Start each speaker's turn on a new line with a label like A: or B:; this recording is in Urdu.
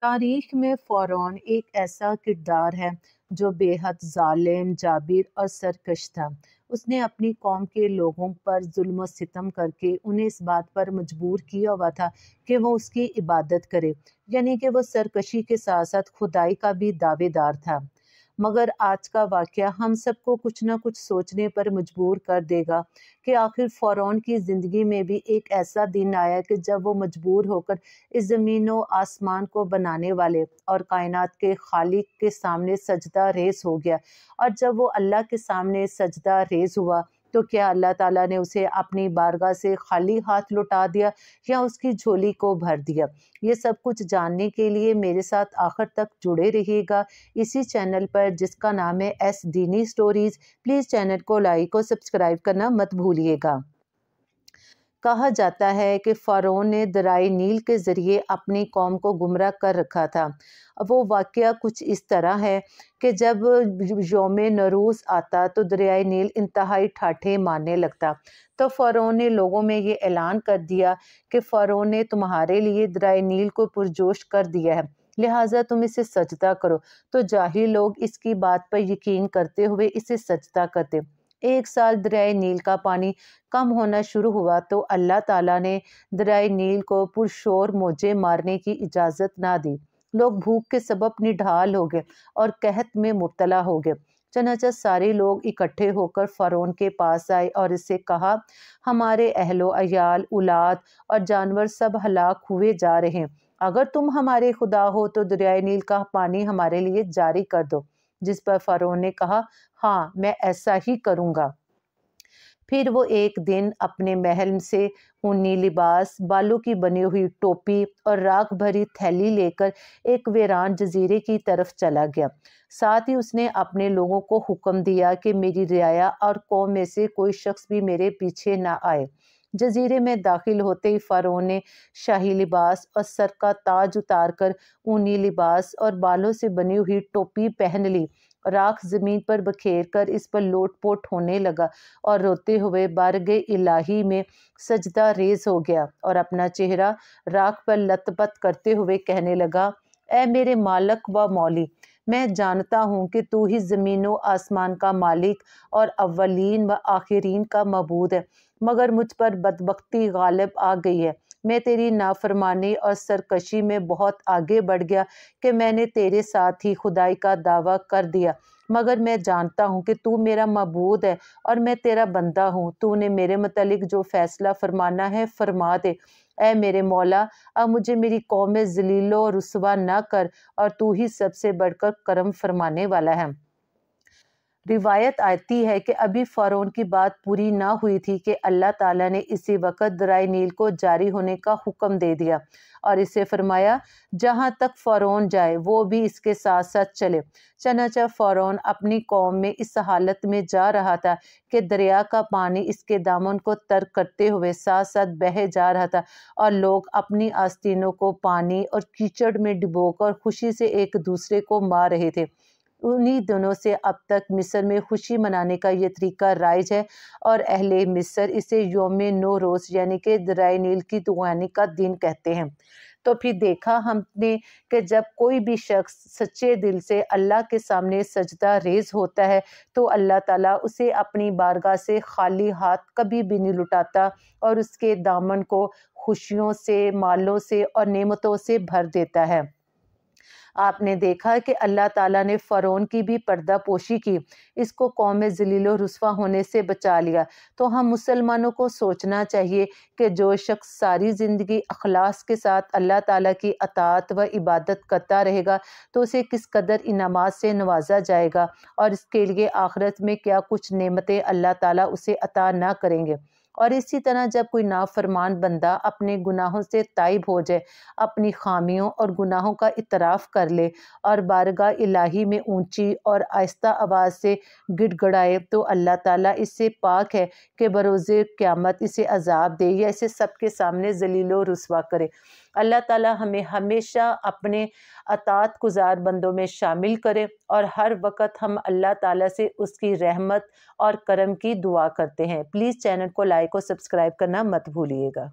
A: تاریخ میں فرعون ایک ایسا کردار ہے جو بے حد ظالم، جابر اور سرکش تھا۔ اس نے اپنی قوم کے لوگوں پر ظلم و ستم کر کے انہیں اس بات پر مجبور کیا ہوا تھا کہ وہ اس کی عبادت کرے، یعنی کہ وہ سرکشی کے ساتھ ساتھ خدائی کا بھی دعوے دار تھا۔ مگر آج کا واقعہ ہم سب کو کچھ نہ کچھ سوچنے پر مجبور کر دے گا کہ آخر فرعون کی زندگی میں بھی ایک ایسا دن آیا کہ جب وہ مجبور ہو کر اس زمین و آسمان کو بنانے والے اور کائنات کے خالق کے سامنے سجدہ ریز ہو گیا۔ اور جب وہ اللہ کے سامنے سجدہ ریز ہوا تو کیا اللہ تعالیٰ نے اسے اپنی بارگاہ سے خالی ہاتھ لوٹا دیا یا اس کی جھولی کو بھر دیا؟ یہ سب کچھ جاننے کے لیے میرے ساتھ آخر تک جڑے رہیے گا اسی چینل پر جس کا نام ہے ایس دینی سٹوریز۔ پلیز چینل کو لائک اور سبسکرائب کرنا مت بھولیے گا۔ کہا جاتا ہے کہ فرعون نے دریائے نیل کے ذریعے اپنی قوم کو گمراہ کر رکھا تھا۔ وہ واقعہ کچھ اس طرح ہے کہ جب یوم نوروز آتا تو دریائے نیل انتہائی ٹھاٹھے مارنے لگتا، تو فرعون نے لوگوں میں یہ اعلان کر دیا کہ فرعون نے تمہارے لیے دریائے نیل کو پرجوش کر دیا ہے، لہٰذا تم اسے سجدہ کرو۔ تو جاہل لوگ اس کی بات پر یقین کرتے ہوئے اسے سجدہ کرتے۔ ایک سال دریائے نیل کا پانی کم ہونا شروع ہوا تو اللہ تعالیٰ نے دریائے نیل کو پرشور موجیں مارنے کی اجازت نہ دی۔ لوگ بھوک کے سبب نڈھال ہو گئے اور قحط میں مبتلا ہو گئے۔ چنانچہ سارے لوگ اکٹھے ہو کر فرعون کے پاس آئے اور اس سے کہا، ہمارے اہل و عیال، اولاد اور جانور سب ہلاک ہوئے جا رہے ہیں۔ اگر تم ہمارے خدا ہو تو دریائے نیل کا پانی ہمارے لیے جاری کر دو۔ جس پر فرعون نے کہا، ہاں میں ایسا ہی کروں گا۔ پھر وہ ایک دن اپنے محل سے اونی لباس، بالوں کی بنی ہوئی ٹوپی اور راکھ بھری تھیلی لے کر ایک ویران جزیرے کی طرف چلا گیا۔ ساتھ ہی اس نے اپنے لوگوں کو حکم دیا کہ میری رعایا اور قوم میں سے کوئی شخص بھی میرے پیچھے نہ آئے۔ جزیرے میں داخل ہوتے ہی فرعون نے شاہی لباس اور سر کا تاج اتار کر اونی لباس اور بالوں سے بنی ہوئی ٹوپی پہن لی، راکھ زمین پر بکھیر کر اس پر لوٹ پوٹ ہونے لگا اور روتے ہوئے بارگاہ الہی میں سجدہ ریز ہو گیا اور اپنا چہرہ راکھ پر لت پت کرتے ہوئے کہنے لگا، اے میرے مالک و مولی، میں جانتا ہوں کہ تو ہی زمین و آسمان کا مالک اور اولین و آخرین کا معبود ہے، مگر مجھ پر بدبختی غالب آ گئی ہے۔ میں تیری نافرمانی اور سرکشی میں بہت آگے بڑھ گیا کہ میں نے تیرے ساتھ ہی خدائی کا دعویٰ کر دیا، مگر میں جانتا ہوں کہ تو میرا معبود ہے اور میں تیرا بندہ ہوں۔ تو نے میرے متعلق جو فیصلہ فرمانا ہے فرما دے۔ اے میرے مولا، اب مجھے میری قوم میں ذلیل و رسوا نہ کر، اور تو ہی سب سے بڑھ کر کرم فرمانے والا ہے۔ روایت آتی ہے کہ ابھی فرعون کی بات پوری نہ ہوئی تھی کہ اللہ تعالیٰ نے اسی وقت دریائے نیل کو جاری ہونے کا حکم دے دیا اور اسے فرمایا، جہاں تک فرعون جائے وہ بھی اس کے ساتھ ساتھ چلے۔ چنانچہ فرعون اپنی قوم میں اس حالت میں جا رہا تھا کہ دریا کا پانی اس کے دامن کو ترک کرتے ہوئے ساتھ ساتھ بہہ جا رہا تھا، اور لوگ اپنی آستینوں کو پانی اور کیچڑ میں ڈبو کر خوشی سے ایک دوسرے کو مار رہے تھے۔ انہی دنوں سے اب تک مصر میں خوشی منانے کا یہ طریقہ رائج ہے، اور اہل مصر اسے یوم نوروز یعنی کہ دریائے نیل کی دعانے کا دن کہتے ہیں۔ تو پھر دیکھا ہم نے کہ جب کوئی بھی شخص سچے دل سے اللہ کے سامنے سجدہ ریز ہوتا ہے تو اللہ تعالیٰ اسے اپنی بارگاہ سے خالی ہاتھ کبھی بھی نہیں لٹاتا، اور اس کے دامن کو خوشیوں سے، مالوں سے اور نعمتوں سے بھر دیتا ہے۔ آپ نے دیکھا کہ اللہ تعالیٰ نے فرعون کی بھی پردہ پوشی کی، اس کو قوم میں ذلیل و رسوا ہونے سے بچا لیا۔ تو ہم مسلمانوں کو سوچنا چاہیے کہ جو شخص ساری زندگی اخلاص کے ساتھ اللہ تعالیٰ کی اطاعت و عبادت کرتا رہے گا تو اسے کس قدر انعامات سے نوازا جائے گا، اور اس کے لیے آخرت میں کیا کچھ نعمتیں اللہ تعالیٰ اسے عطا نہ کریں گے۔ اور اسی طرح جب کوئی نافرمان بندہ اپنے گناہوں سے تائب ہو جائے، اپنی خامیوں اور گناہوں کا اعتراف کر لے اور بارگاہ الہی میں اونچی اور آہستہ آواز سے گڑ گڑائے، تو اللہ تعالیٰ اس سے پاک ہے کہ بروز قیامت اسے عذاب دے یا اسے سب کے سامنے ذلیل و رسوا کرے۔ اللہ تعالیٰ ہمیں ہمیشہ اپنے اطاعت گزار بندوں میں شامل کرے، اور ہر وقت ہم اللہ تعالیٰ سے اس کی رحمت اور کرم کی دعا کرتے ہیں۔ پلیز چینل کو لائک اور سبسکرائب کرنا مت بھولیے گا۔